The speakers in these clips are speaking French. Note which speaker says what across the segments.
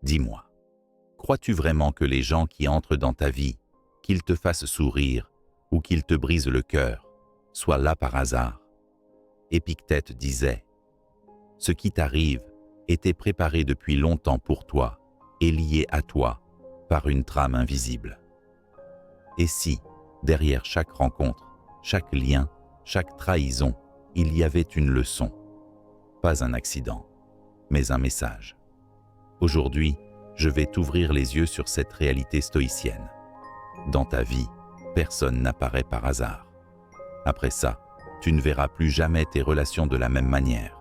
Speaker 1: Dis-moi, crois-tu vraiment que les gens qui entrent dans ta vie, qu'ils te fassent sourire ou qu'ils te brisent le cœur, soient là par hasard? Épictète disait, « Ce qui t'arrive était préparé depuis longtemps pour toi et lié à toi par une trame invisible. » Et si, derrière chaque rencontre, chaque lien, chaque trahison, il y avait une leçon, pas un accident, mais un message. Aujourd'hui, je vais t'ouvrir les yeux sur cette réalité stoïcienne. Dans ta vie, personne n'apparaît par hasard. Après ça, tu ne verras plus jamais tes relations de la même manière.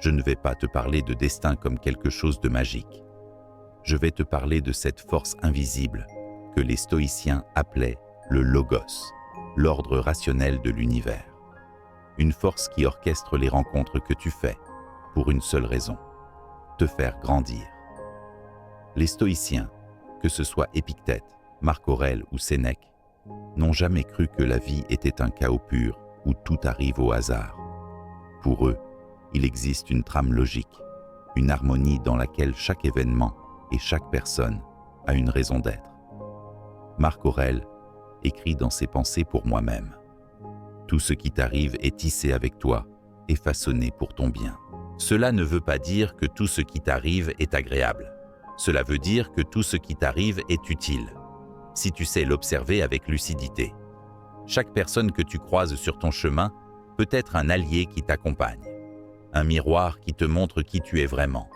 Speaker 1: Je ne vais pas te parler de destin comme quelque chose de magique. Je vais te parler de cette force invisible que les stoïciens appelaient le logos, l'ordre rationnel de l'univers. Une force qui orchestre les rencontres que tu fais pour une seule raison, te faire grandir. Les stoïciens, que ce soit Épictète, Marc Aurèle ou Sénèque, n'ont jamais cru que la vie était un chaos pur où tout arrive au hasard. Pour eux, il existe une trame logique, une harmonie dans laquelle chaque événement et chaque personne a une raison d'être. Marc Aurèle écrit dans ses pensées pour moi-même. Tout ce qui t'arrive est tissé avec toi et façonné pour ton bien. Cela ne veut pas dire que tout ce qui t'arrive est agréable. Cela veut dire que tout ce qui t'arrive est utile, si tu sais l'observer avec lucidité. Chaque personne que tu croises sur ton chemin peut être un allié qui t'accompagne, un miroir qui te montre qui tu es vraiment,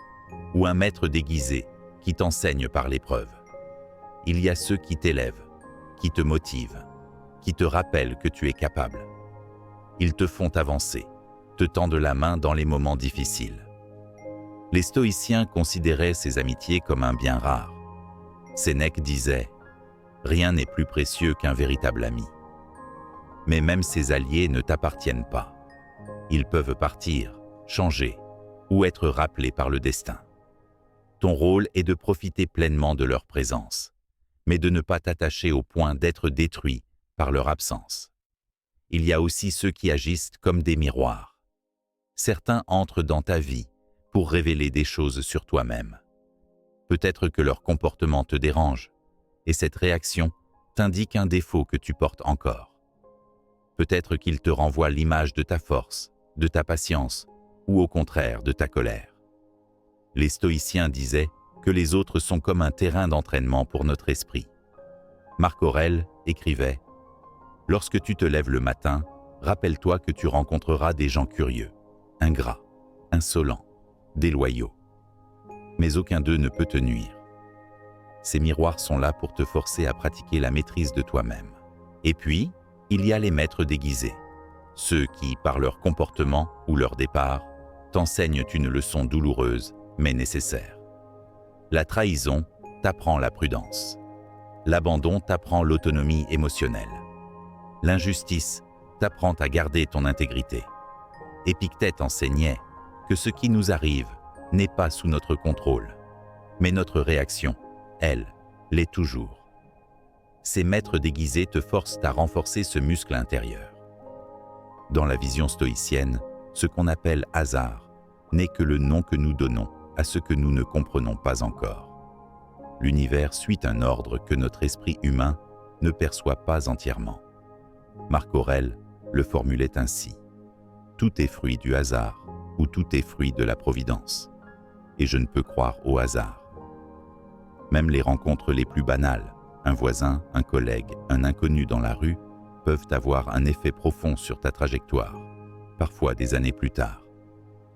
Speaker 1: ou un maître déguisé qui t'enseigne par l'épreuve. Il y a ceux qui t'élèvent, qui te motivent, qui te rappellent que tu es capable. Ils te font avancer, te tendent la main dans les moments difficiles. Les stoïciens considéraient ces amitiés comme un bien rare. Sénèque disait « Rien n'est plus précieux qu'un véritable ami ». Mais même ces alliés ne t'appartiennent pas. Ils peuvent partir, changer ou être rappelés par le destin. Ton rôle est de profiter pleinement de leur présence, mais de ne pas t'attacher au point d'être détruit par leur absence. Il y a aussi ceux qui agissent comme des miroirs. Certains entrent dans ta vie pour révéler des choses sur toi-même. Peut-être que leur comportement te dérange, et cette réaction t'indique un défaut que tu portes encore. Peut-être qu'ils te renvoient l'image de ta force, de ta patience, ou au contraire de ta colère. Les stoïciens disaient que les autres sont comme un terrain d'entraînement pour notre esprit. Marc Aurèle écrivait « Lorsque tu te lèves le matin, rappelle-toi que tu rencontreras des gens curieux, ingrats, insolents, déloyaux. Mais aucun d'eux ne peut te nuire. Ces miroirs sont là pour te forcer à pratiquer la maîtrise de toi-même. Et puis, il y a les maîtres déguisés, ceux qui, par leur comportement ou leur départ, t'enseignent une leçon douloureuse mais nécessaire. La trahison t'apprend la prudence. L'abandon t'apprend l'autonomie émotionnelle. L'injustice t'apprend à garder ton intégrité. Épictète enseignait que ce qui nous arrive n'est pas sous notre contrôle, mais notre réaction, elle, l'est toujours. Ces maîtres déguisés te forcent à renforcer ce muscle intérieur. Dans la vision stoïcienne, ce qu'on appelle hasard n'est que le nom que nous donnons à ce que nous ne comprenons pas encore. L'univers suit un ordre que notre esprit humain ne perçoit pas entièrement. Marc Aurèle le formulait ainsi. Tout est fruit du hasard, ou tout est fruit de la providence. Et je ne peux croire au hasard. Même les rencontres les plus banales, un voisin, un collègue, un inconnu dans la rue, peuvent avoir un effet profond sur ta trajectoire, parfois des années plus tard.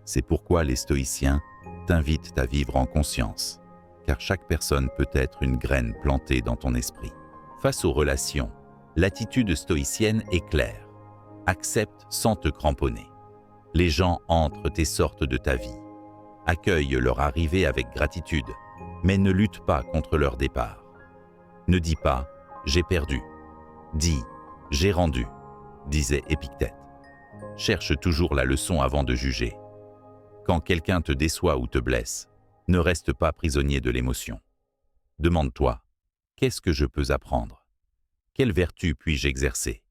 Speaker 1: C'est pourquoi les stoïciens t'invitent à vivre en conscience, car chaque personne peut être une graine plantée dans ton esprit. Face aux relations, l'attitude stoïcienne est claire. Accepte sans te cramponner. Les gens entrent et sortent de ta vie. Accueille leur arrivée avec gratitude, mais ne lutte pas contre leur départ. Ne dis pas « j'ai perdu », dis « j'ai rendu », disait Épictète. Cherche toujours la leçon avant de juger. Quand quelqu'un te déçoit ou te blesse, ne reste pas prisonnier de l'émotion. Demande-toi « qu'est-ce que je peux apprendre ? Quelle vertu puis-je exercer ? »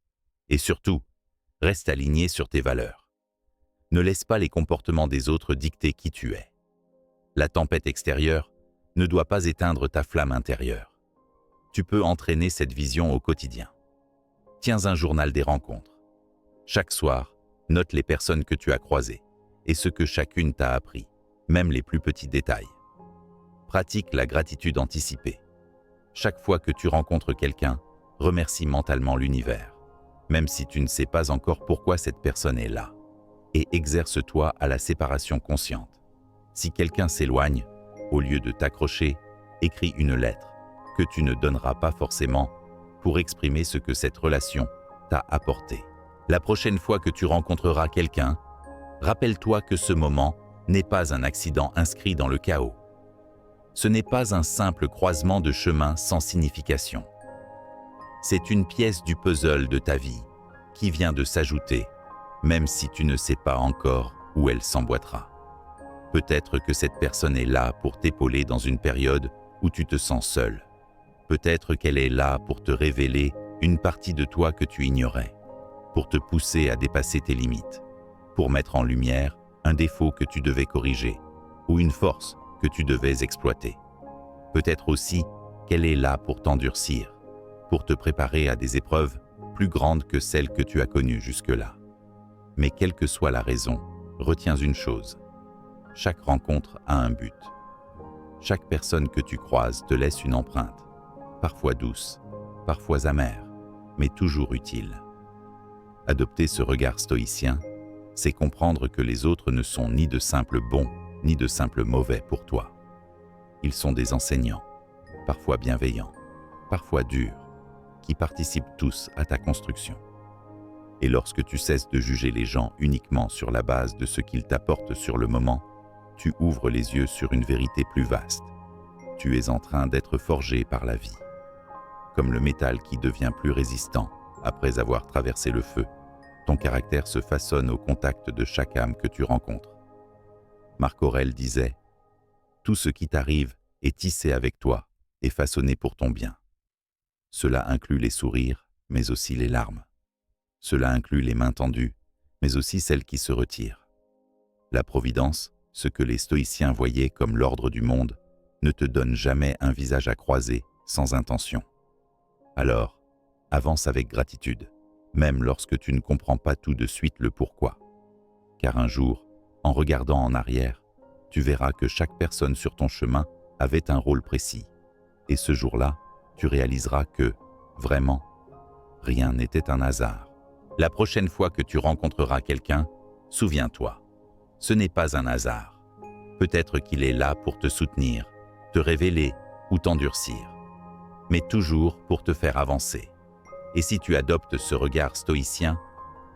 Speaker 1: Et surtout, reste aligné sur tes valeurs. Ne laisse pas les comportements des autres dicter qui tu es. La tempête extérieure ne doit pas éteindre ta flamme intérieure. Tu peux entraîner cette vision au quotidien. Tiens un journal des rencontres. Chaque soir, note les personnes que tu as croisées et ce que chacune t'a appris, même les plus petits détails. Pratique la gratitude anticipée. Chaque fois que tu rencontres quelqu'un, remercie mentalement l'univers, même si tu ne sais pas encore pourquoi cette personne est là. Et exerce-toi à la séparation consciente. Si quelqu'un s'éloigne, au lieu de t'accrocher, écris une lettre que tu ne donneras pas forcément pour exprimer ce que cette relation t'a apporté. La prochaine fois que tu rencontreras quelqu'un, rappelle-toi que ce moment n'est pas un accident inscrit dans le chaos. Ce n'est pas un simple croisement de chemins sans signification. C'est une pièce du puzzle de ta vie qui vient de s'ajouter, même si tu ne sais pas encore où elle s'emboîtera. Peut-être que cette personne est là pour t'épauler dans une période où tu te sens seul. Peut-être qu'elle est là pour te révéler une partie de toi que tu ignorais, pour te pousser à dépasser tes limites, pour mettre en lumière un défaut que tu devais corriger ou une force que tu devais exploiter. Peut-être aussi qu'elle est là pour t'endurcir, pour te préparer à des épreuves plus grandes que celles que tu as connues jusque-là. Mais quelle que soit la raison, retiens une chose. Chaque rencontre a un but. Chaque personne que tu croises te laisse une empreinte, parfois douce, parfois amère, mais toujours utile. Adopter ce regard stoïcien, c'est comprendre que les autres ne sont ni de simples bons, ni de simples mauvais pour toi. Ils sont des enseignants, parfois bienveillants, parfois durs, qui participent tous à ta construction. Et lorsque tu cesses de juger les gens uniquement sur la base de ce qu'ils t'apportent sur le moment, tu ouvres les yeux sur une vérité plus vaste. Tu es en train d'être forgé par la vie. Comme le métal qui devient plus résistant après avoir traversé le feu, ton caractère se façonne au contact de chaque âme que tu rencontres. Marc Aurèle disait « Tout ce qui t'arrive est tissé avec toi et façonné pour ton bien. Cela inclut les sourires, mais aussi les larmes. Cela inclut les mains tendues, mais aussi celles qui se retirent. La providence, ce que les stoïciens voyaient comme l'ordre du monde, ne te donne jamais un visage à croiser sans intention. Alors, avance avec gratitude, même lorsque tu ne comprends pas tout de suite le pourquoi. Car un jour, en regardant en arrière, tu verras que chaque personne sur ton chemin avait un rôle précis. Et ce jour-là, tu réaliseras que, vraiment, rien n'était un hasard. La prochaine fois que tu rencontreras quelqu'un, souviens-toi, ce n'est pas un hasard. Peut-être qu'il est là pour te soutenir, te révéler ou t'endurcir, mais toujours pour te faire avancer. Et si tu adoptes ce regard stoïcien,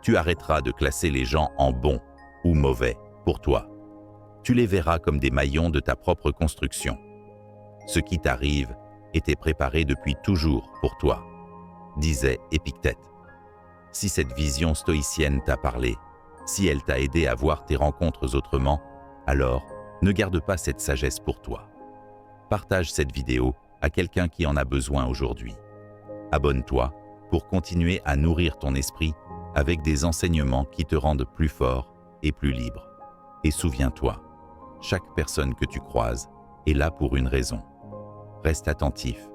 Speaker 1: tu arrêteras de classer les gens en bons ou mauvais pour toi. Tu les verras comme des maillons de ta propre construction. Ce qui t'arrive était préparé depuis toujours pour toi, disait Épictète. Si cette vision stoïcienne t'a parlé, si elle t'a aidé à voir tes rencontres autrement, alors ne garde pas cette sagesse pour toi. Partage cette vidéo à quelqu'un qui en a besoin aujourd'hui. Abonne-toi pour continuer à nourrir ton esprit avec des enseignements qui te rendent plus fort et plus libre. Et souviens-toi, chaque personne que tu croises est là pour une raison. Reste attentif,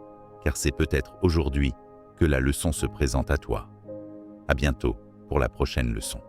Speaker 1: car c'est peut-être aujourd'hui que la leçon se présente à toi. À bientôt pour la prochaine leçon.